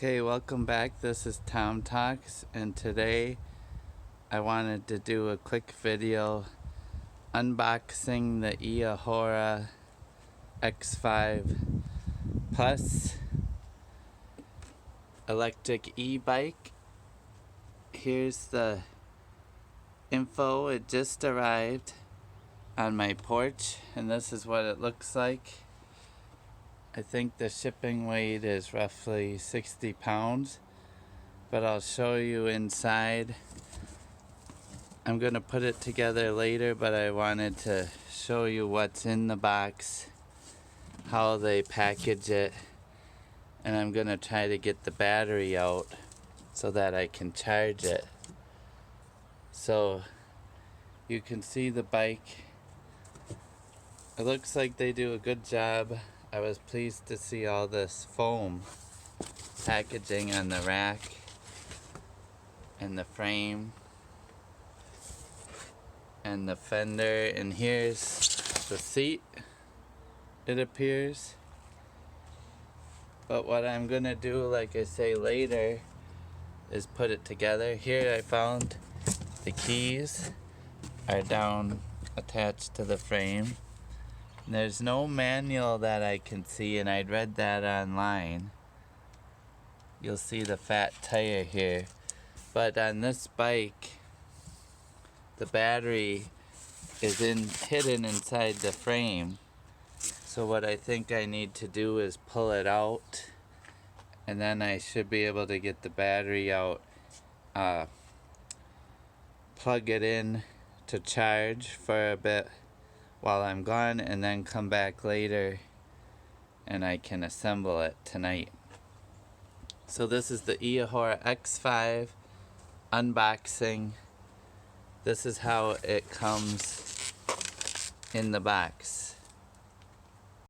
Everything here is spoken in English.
Okay, welcome back. This is TOMTalks, and today I wanted to do a quick video unboxing the Eahora X5 Plus electric e-bike. Here's the info. It just arrived on my porch, and this is what it looks like. I think the shipping weight is roughly 60 pounds, but I'll show you inside. I'm going to put it together later, but I wanted to show you what's in the box, how they package it, and I'm going to try to get the battery out so that I can charge it. So you can see the bike. It looks like they do a good job. I was pleased to see all this foam packaging on the rack and the frame and the fender, and here's the seat, it appears. But what I'm gonna do, like I say later, is put it together. Here I found the keys are down attached to the frame. There's no manual that I can see, and I'd read that online. You'll see the fat tire here. But on this bike, the battery is hidden inside the frame. So what I think I need to do is pull it out, and then I should be able to get the battery out, plug it in to charge for a bit while I'm gone, and then come back later and I can assemble it tonight. So this is the Eahora X5 unboxing. This is how it comes in the box.